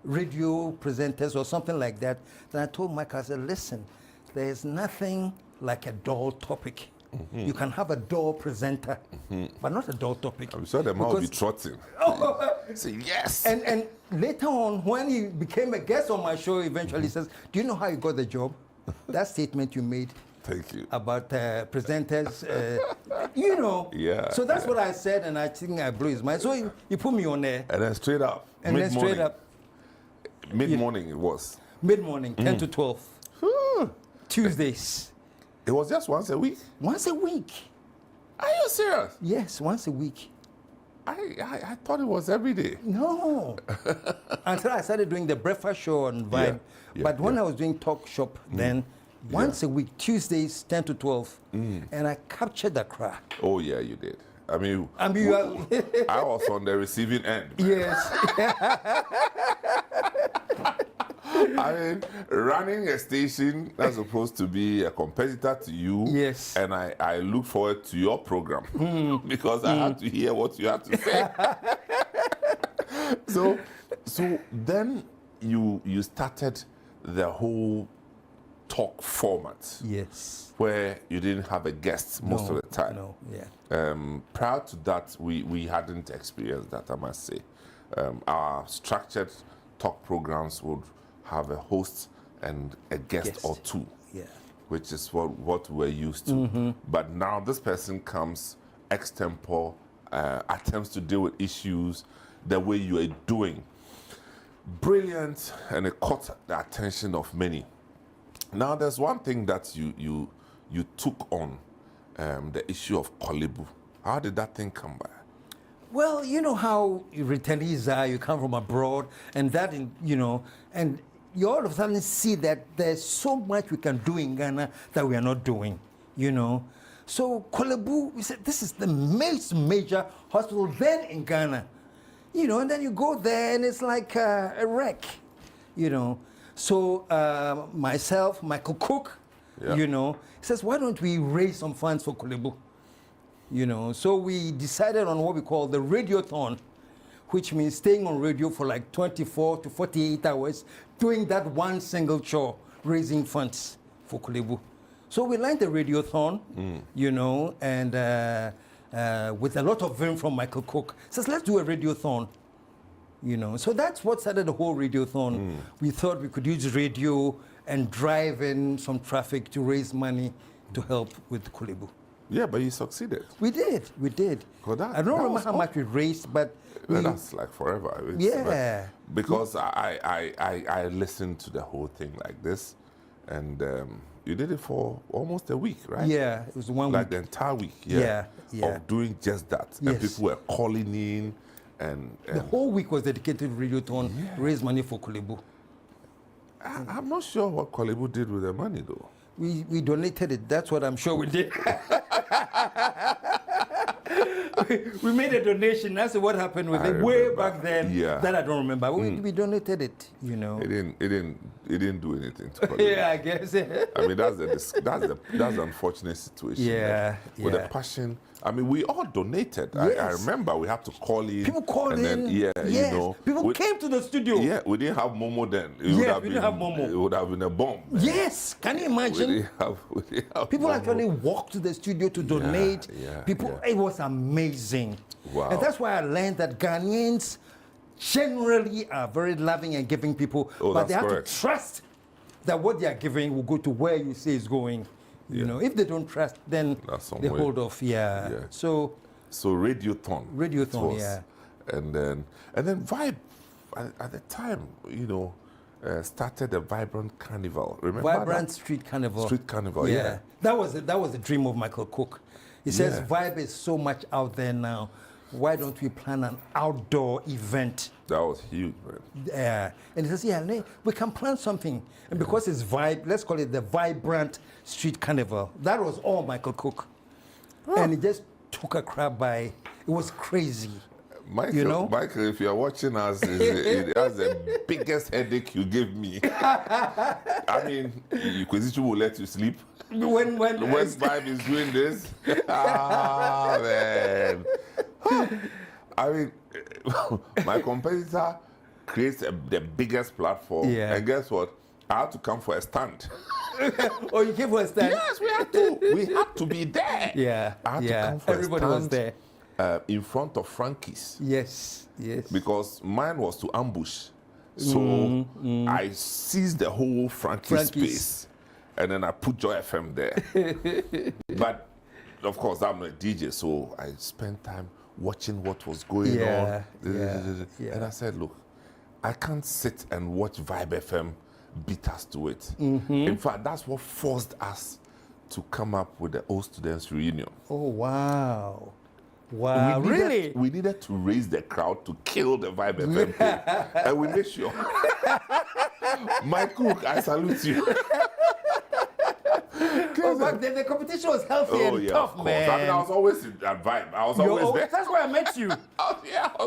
radio presenters or something like that? Then I told Mike, I said, listen, there is nothing like a dull topic. You can have a dull presenter, but not a dull topic. I'm sure the man will be trotting. Say yes. And later on, when he became a guest on my show, eventually he says, do you know how you got the job? That statement you made. Thank you. About presenters, Yeah. So that's what I said, and I think I blew his mind. So he put me on there. And then straight up. And then straight up. Mid-morning it was. Mid-morning, 10 to 12. Tuesdays. It was just once a week? Once a week. Are you serious? Yes, once a week. I thought it was every day. No. Until I started doing the breakfast show on Vibe. But when I was doing Talk Shop then, once a week, Tuesdays, 10 to 12. And I captured the crowd. Oh, yeah, you did. I mean I was on the receiving end. Yes. I mean, running a station that's supposed to be a competitor to you. Yes. And I look forward to your program because I have to hear what you have to say. So then you started the whole talk format. Yes. Where you didn't have a guest most of the time. No, yeah. Prior to that, we hadn't experienced that, I must say. Our structured talk programs would have a host and a guest or two, which is what we're used to. But now this person comes extempore attempts to deal with issues the way you are doing. Brilliant, and it caught the attention of many. Now, there's one thing that you took on, the issue of Kolebu. How did that thing come by? Well, you know how returnees are, you come from abroad, and that, you know, and you all of a sudden see that there's so much we can do in Ghana that we are not doing, you know. So Kolebu, we said, this is the major hospital then in Ghana, you know, and then you go there and it's like a wreck, you know. So myself, Michael Cook, you know, says, why don't we raise some funds for Kolebu? You know, so we decided on what we call the radiothon, which means staying on radio for like 24 to 48 hours, doing that one single chore, raising funds for Kolebu. So we lined the radiothon, you know, and with a lot of vim from Michael Cook, says, let's do a radiothon, you know. So that's what started the whole radiothon. We thought we could use radio and drive in some traffic to raise money to help with Kolebu. Yeah, but you succeeded. We did. I don't remember how much we raised, but that's like forever. Because I listened to the whole thing like this, and you did it for almost a week, right? Yeah, it was 1 week. Like the entire week, of doing just that. And people were calling in, and the whole week was dedicated to radiothon, raise money for Kolebu. I'm not sure what Kolebu did with the money, though. We donated it. That's what I'm sure we did. We made a donation. That's what happened with it way back then. That I don't remember. We donated it. You know. It didn't do anything to Kolebu. Yeah, I guess. I mean, that's the unfortunate situation. With the passion. I mean, we all donated. I remember we had to call in. People called in. You know. People came to the studio. Yeah, we didn't have Momo then. We didn't have Momo. It would have been a bomb. Man. Yes, can you imagine? We didn't have people Momo. Actually walked to the studio to donate. It was amazing. Wow. And that's why I learned that Ghanaians generally are very loving and giving people, but they have to trust that what they are giving will go to where you say it's going. You know, if they don't trust, then they hold off. So radiothon, and then Vibe at the time, you know, started a vibrant carnival. Remember Vibrant that? Street Carnival. Street Carnival, yeah. That was the dream of Michael Cook. He says Vibe is so much out there now. Why don't we plan an outdoor event? That was huge, man. Yeah. And he says, we can plan something. And because it's Vibe, let's call it the Vibrant Street Carnival. That was all Michael Cook. And he just took a crowd by. It was crazy. Michael, you know? Michael, if you're watching us, that's the biggest headache you give me. I mean, Inquisition will let you sleep. When Vibe is doing this. Man. I mean, my competitor creates the biggest platform, and guess what? I had to come for a stand. Oh, you came for a stand? Yes, we had to. We had to be there. Yeah, I had to come for everybody a stand, was there. In front of Frankie's. Yes. Because mine was to ambush. So I seized the whole Frankie's space, and then I put Joy FM there. But of course, I'm a DJ, so I spent time watching what was going on. And I said, look, I can't sit and watch Vibe FM beat us to it. In fact, that's what forced us to come up with the old students reunion. Oh, wow. Wow, we needed to raise the crowd to kill the Vibe FM thing. And we made sure. My Cook, I salute you. Back then the competition was healthy and tough, man. I mean, I was always at Vibe. I was always there. That's where I met you.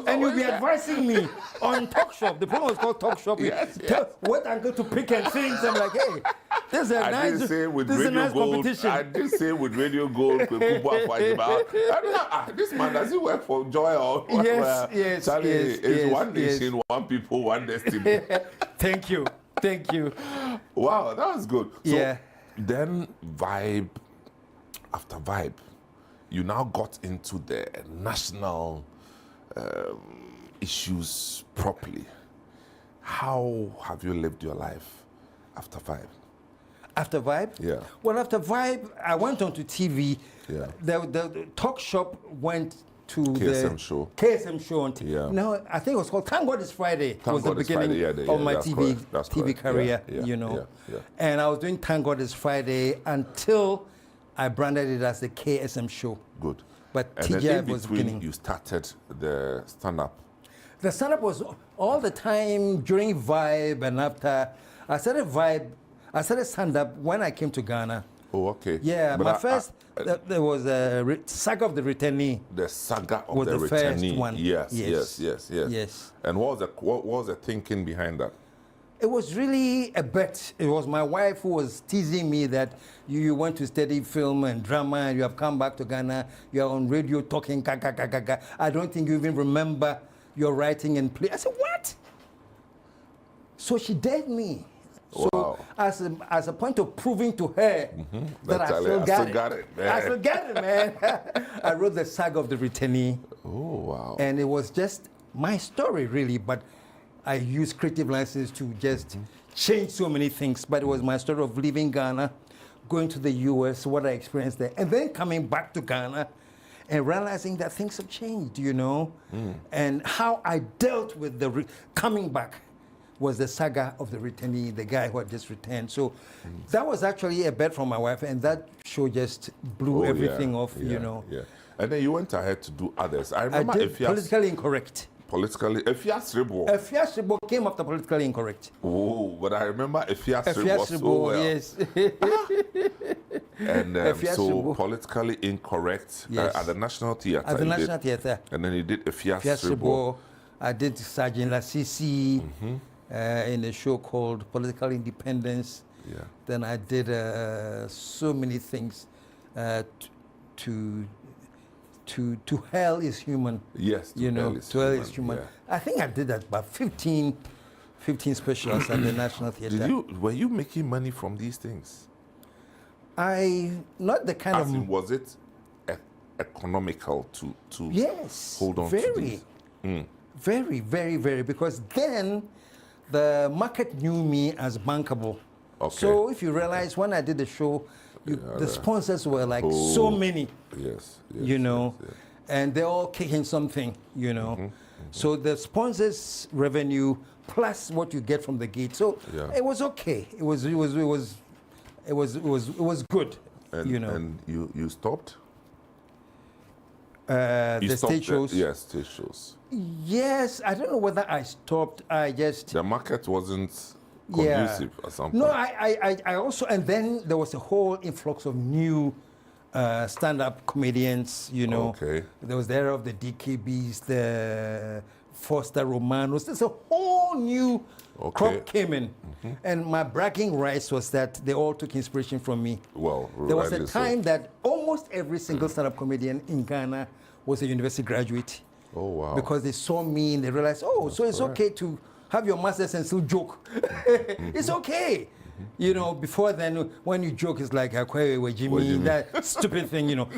And you'll be advising me on Talk Shop. The program was called Talk Shop. What I'm going to pick and things. I'm like, hey, this is a nice competition. I did say with Radio Gold, this man, does he work for Joy or Yes, Charlie, it's one nation, one people, one destiny. Thank you. Wow, that was good. So, then Vibe, after Vibe, you now got into the national issues properly. How have you lived your life after Vibe? After Vibe? Yeah. Well, after Vibe, I went on to TV. Yeah. The talk shop went to KSM the show. KSM show on TV. Yeah. No, I think it was called Thank God It's Friday. Thank was the God It's beginning Friday. Yeah, of my that's TV correct. That's TV correct. career, Yeah, you know. yeah. And I was doing Thank God It's Friday until I branded it as the KSM show. Good. But And then TGI in was between, beginning. you started the stand-up. The stand-up was all the time during Vibe and after. I started Vibe. I started stand-up when I came to Ghana. Oh, okay. Yeah, But my first, there was a Saga of the Returnee. The Saga of was the the first Returnee. one. Yes. Yes. And what was the thinking behind that? It was really a bet. It was my wife who was teasing me that you went to study film and drama and you have come back to Ghana, you're on radio talking, I don't think you even remember your writing and play. I said, what? So she dared me. So Wow. as a point of proving to her that I still got it. man. I still got it, man. I wrote the Saga of the Returnee. Oh, wow. And it was just my story, really, but I used creative license to just change so many things. But it was my story of leaving Ghana, going to the US, what I experienced there, and then coming back to Ghana and realizing that things have changed, you know, and how I dealt with the coming back was the Saga of the Returnee, the guy who had just returned. So that was actually a bet from my wife, and that show just blew everything off, you know. Yeah. And then you went ahead to do others. I I remember did Politically Incorrect. Efias Rebo. Efias Rebo came after Politically Incorrect. Oh, but I remember Efias Rebo so well. Yes. And so Rebo. Politically Incorrect Yes. at the National Theatre. At the you did. National Theatre. And then you did Efias Efias Rebo. Rebo. I did Sergeant Lasisi in a show called Political Independence. Yeah. Then I did so many things. To Hell is Human. Yes, To Hell is Human. yeah. I think I did that about 15 specials at the National Theatre. Were you making money from these things? Not the kind As of... in, was it economical to Yes, hold on to very. these? Very, very, very, because then the market knew me as bankable. Okay. So if you realize when I did the show, the sponsors were like so many, Yes. you know, yes. and they're all kicking something, you know. So the sponsors' revenue plus what you get from the gate. So it was okay. It was good, And, you know. And you stopped? The stopped stage shows. Yes, stage shows. Yes, I don't know whether I stopped. I just... The market wasn't conducive at some point. No, I also, and then there was a whole influx of new stand-up comedians, you know. Okay. There was the era of the DKBs, the Foster Romanos. There's a whole new crop came in. And my bragging rights was that they all took inspiration from me. Well, there was a rightly so. time that almost every single stand-up comedian in Ghana was a university graduate. Oh, wow. Because they saw me and they realized, so it's okay to have your masters and still joke. It's okay. You know, before then, when you joke, it's like, Jimmy, that stupid thing, you know.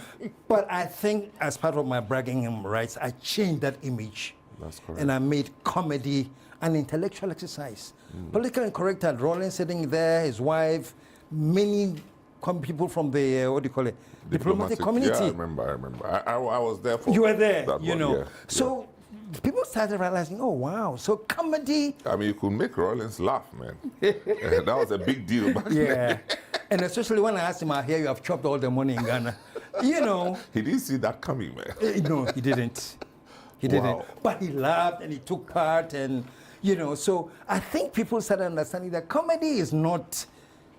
But I think as part of my bragging rights, I changed that image. That's correct. And I made comedy an intellectual exercise. Politically Incorrect had Rollins sitting there, his wife, many people from the, diplomatic community. Yeah, I remember. I was there for You were there, that you one, know. yeah, So people started realizing, oh, wow, so comedy. I mean, you could make Rollins laugh, man. That was a big deal back then. And especially when I asked him, I hear you have chopped all the money in Ghana. You know. He didn't see that coming, man. No, he didn't. He didn't. But he laughed and he took part and, you know, so I think people started understanding that comedy is not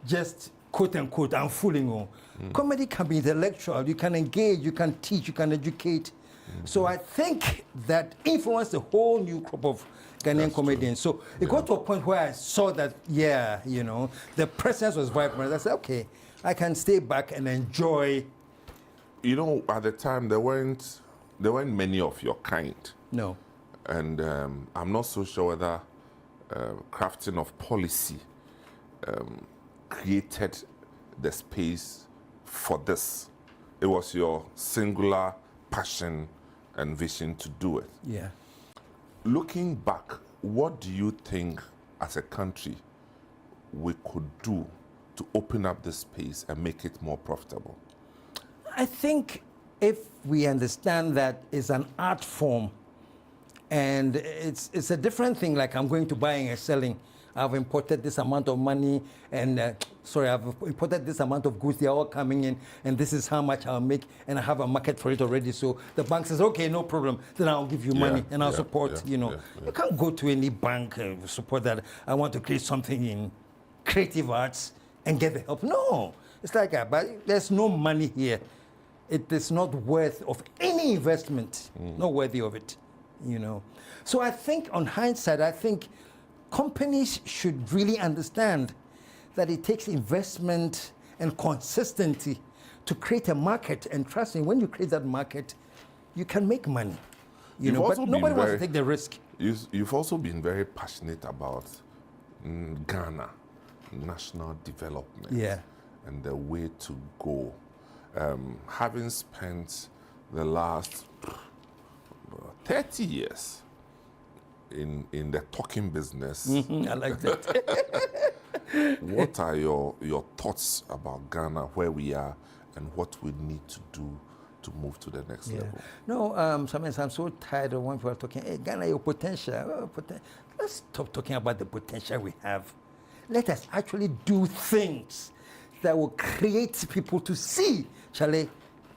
just quote unquote, I'm fooling you. Comedy can be intellectual. You can engage, you can teach, you can educate. So I think that influenced the whole new crop of Ghanaian comedians. So it got to a point where I saw that, you know, the presence was vibrant. I said, okay, I can stay back and enjoy. You know, at the time, there weren't many of your kind. No. And I'm not so sure whether crafting of policy created the space for this. It was your singular passion and vision to do it. Yeah. Looking back, what do you think as a country we could do to open up this space and make it more profitable? I think if we understand that it's an art form, and it's a different thing, like I'm going to buying and selling. I've imported this amount of money, and I've imported this amount of goods. They're all coming in, and this is how much I'll make, and I have a market for it already. So the bank says, okay, no problem. Then I'll give you money, and I'll support. You can't go to any bank and support that. I want to create something in creative arts and get the help. No, it's like that. But there's no money here. It is not worth of any investment. Not worthy of it. So I think, on hindsight, I think companies should really understand that it takes investment and consistency to create a market. And trust me, when you create that market, you can make money. But nobody wants to take the risk. You've also been very passionate about Ghana, national development, and the way to go. Having spent the last 30 years in the talking business. I like that. What are your thoughts about Ghana, where we are, and what we need to do to move to the next level? No, sometimes I'm so tired of when people are talking, hey, Ghana, your potential. Let's stop talking about the potential we have. Let us actually do things that will create people to see, Charlie,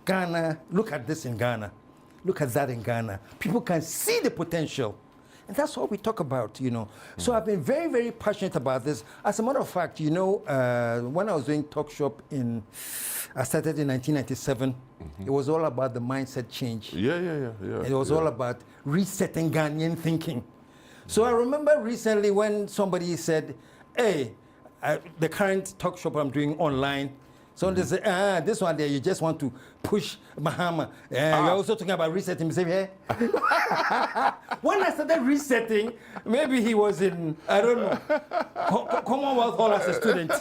Ghana, look at this in Ghana. Look at that in Ghana. People can see the potential. And that's what we talk about, So I've been very, very passionate about this. As a matter of fact, when I was doing Talk Shop I started in 1997, it was all about the mindset change. It was all about resetting Ghanaian thinking. So I remember recently when somebody said, hey, the current Talk Shop I'm doing online, so they say, this one there, you just want to push Bahama. You're also talking about resetting. You say, hey. When I started resetting, maybe he was in, I don't know, Commonwealth Hall as a student.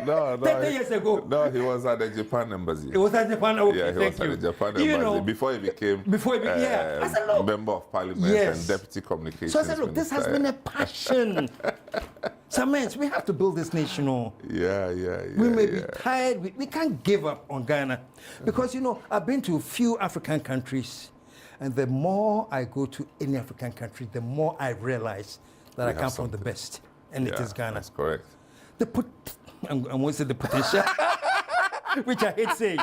No, 30 years ago. No, he was at the Japan embassy. It was at Japan, okay, yeah, he was at the Japan embassy before he became I said, look, member of parliament and deputy communications. So I said, look, this has been a passion. So, man, we have to build this nation. We may be tired. We can't give up on Ghana. Because, I've been to a few African countries, and the more I go to any African country, the more I realize that I come from the best. And it is Ghana. That's correct. I'm going to say the potential, which I hate saying.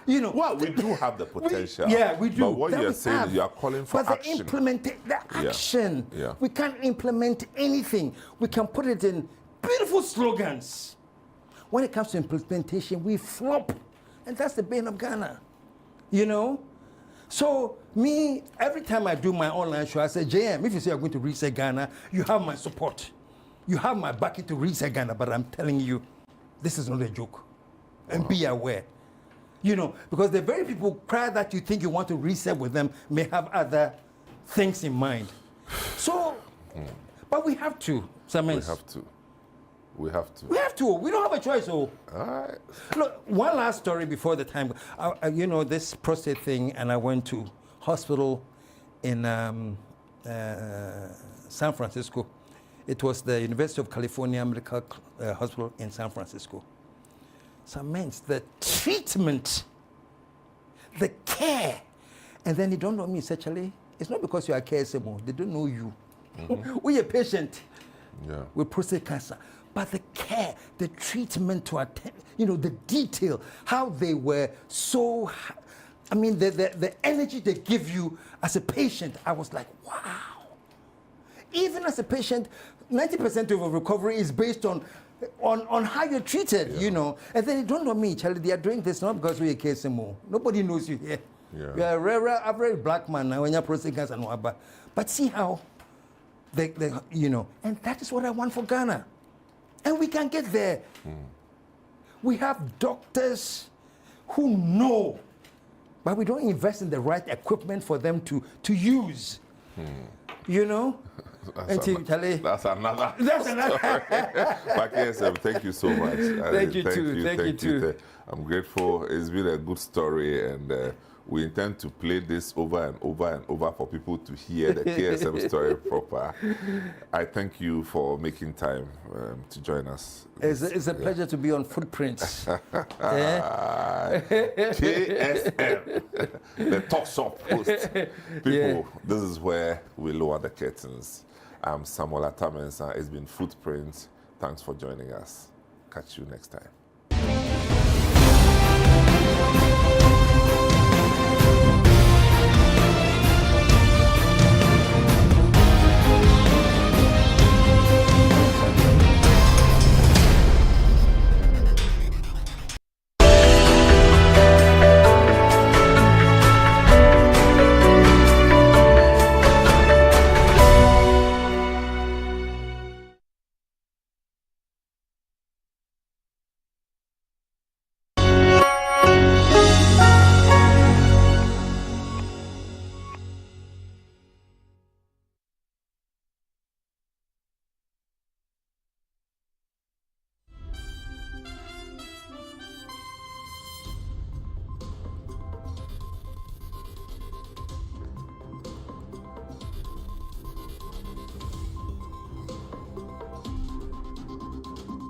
Well, we do have the potential. We do. But what you're saying is you are calling for action. The action. We can't implement anything. We can put it in beautiful slogans. When it comes to implementation, we flop. And that's the bane of Ghana. So me, every time I do my online show, I say, JM, if you say you're going to reset Ghana, you have my support. You have my backing to reset Ghana, but I'm telling you, this is not a joke. And be aware. Because the very people cry that you think you want to reset with them may have other things in mind. So, but we have to. We have to. We don't have a choice. All right. Look, one last story before the time. This prostate thing, and I went to hospital in San Francisco. It was the University of California Medical Hospital in San Francisco. So means the treatment, the care, and then they don't know me essentially. It's not because you are KSM, they don't know you. We're a patient with prostate cancer. But the care, the treatment to attend, the detail, how they were so, the energy they give you as a patient, I was like, wow. Even as a patient, 90% of recovery is based on how you're treated, And then they don't know me, Charlie. They are doing this not because we're a KSMO. Nobody knows you here. You're a rare, average black man now when you're prostate cancer and whatever. But see how, and that is what I want for Ghana. And we can get there. We have doctors who know, but we don't invest in the right equipment for them to use. That's another. But KSM, thank you so much. Thank you too. I'm grateful. It's been a good story, and We intend to play this over and over and over for people to hear the KSM story proper. I thank you for making time to join us. It's a pleasure to be on Footprints. KSM, the talk shop host. People, this is where we lower the curtains. I'm Samuel Attah-Mensah. It's been Footprints. Thanks for joining us. Catch you next time.